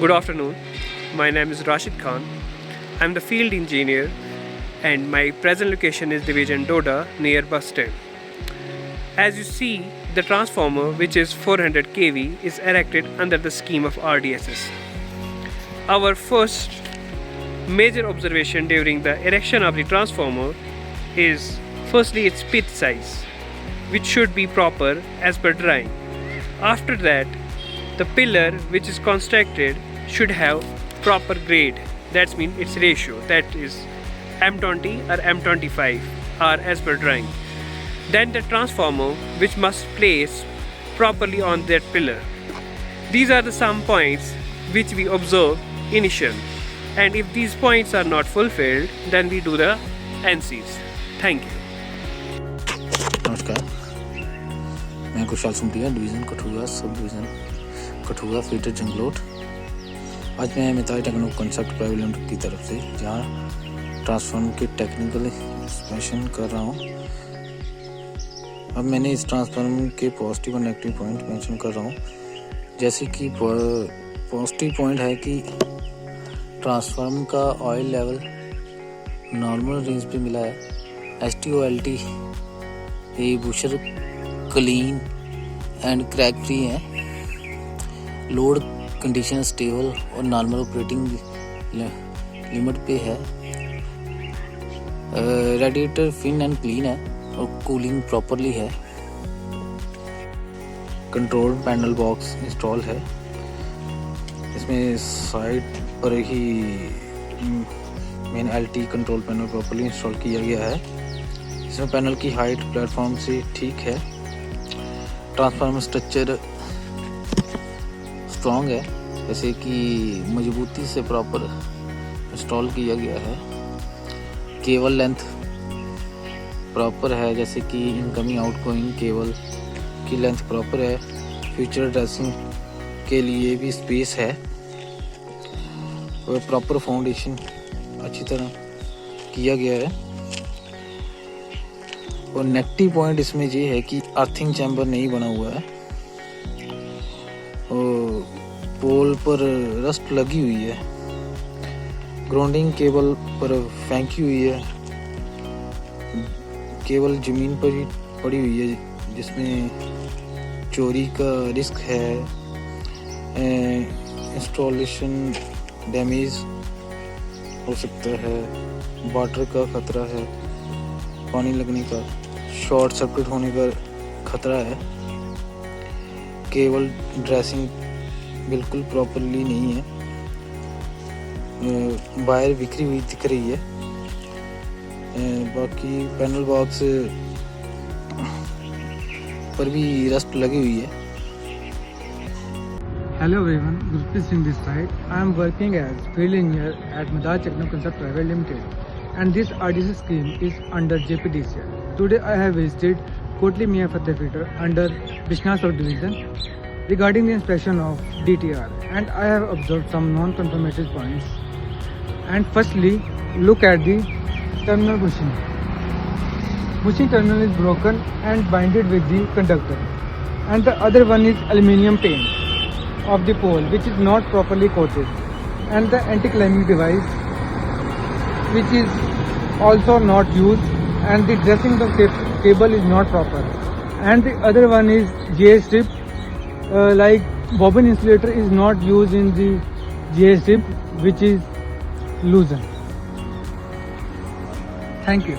Good afternoon. My name is Rashid Khan. I'm the field engineer and my present location is Division Doda near bus stand. As you see, the transformer, which is 400 kV, is erected under the scheme of RDSS. Our first major observation during the erection of the transformer is firstly its pitch size, which should be proper as per drawing. After that, the pillar which is constructed should have proper grade, that means its ratio, that is M20 or M25 are as per drawing. Then the transformer which must place properly on that pillar. These are the some points which we observe initially, and if these points are not fulfilled, then we do the NCs. Thank you. नमस्कार, मैं Kushal सुमटिया, division Kathua, sub division Kathua, feeder Janglot. आज मैं मिताई techno concept private limited की तरफ से जहाँ transformer के टेक्निकल इंस्पेक्शन कर रहा हूँ। अब मैंने इस ट्रांसफार्मर के पॉजिटिव और नेगेटिव पॉइंट मेंशन कर रहा हूँ। जैसे कि पॉजिटिव पॉइंट है कि ट्रांसफार्मर का ऑयल लेवल नॉर्मल रेंज पे मिला है। STOLT ये बूशर क्लीन एंड क्रैक फ्री है। लोड कंडीशन स्टेबल और नॉर्मल ऑपरेटिंग लिमिट पे है। रेडिएटर फिन एंड क्लीन है और कूलिंग प्रॉपरली है। कंट्रोल पैनल बॉक्स इंस्टॉल है। इसमें साइड पर ही main LT control panel properly install किया गया है। इसमें पैनल की हाइट प्लेटफॉर्म से ठीक है। ट्रांसफार्मर स्ट्रक्चर स्ट्रॉन्ग है, जैसे कि मजबूती से प्रॉपर इंस्टॉल किया गया है। केबल लेंथ प्रॉपर है, जैसे कि इनकमिंग आउटगोइंग केबल की लेंथ प्रॉपर है। फ्यूचर ड्रेसिंग के लिए भी स्पेस है और प्रॉपर फाउंडेशन अच्छी तरह किया गया है। और नेगेटिव पॉइंट इसमें ये है कि अर्थिंग चैम्बर नहीं बना हुआ है और पोल पर रस्ट लगी हुई है। ग्राउंडिंग केबल पर फेंकी हुई है। केबल जमीन पर ही पड़ी हुई है, जिसमें चोरी का रिस्क है। इंस्टॉलेशन डैमेज हो सकता है। वाटर का खतरा है, पानी लगने का, शॉर्ट सर्किट होने का खतरा है। केबल ड्रेसिंग बिल्कुल प्रॉपरली नहीं है। वायर बिखरी हुई दिख रही है। बाकी पैनल बॉक्स पर भी रस्ट लगी हुई है। Hello everyone, Gurpreet Singh this side. I am working as field engineer at Madar Techno Concept Private Limited, and this RDSS scheme is under JPDCL. Today I have visited Kotli Mia Fateh Feeder under Bishna subdivision regarding the inspection of DTR, and I have observed some non-conformity points. And firstly, look at the terminal bushing. Bushing terminal is broken and binded with the conductor, and the other one is aluminium pane of the pole which is not properly coated, and the anti-climbing device which is also not used, and the dressing of cable is not proper, and the other one is GA strip, like bobbin insulator is not used in the GA strip, which is loosened. Thank you.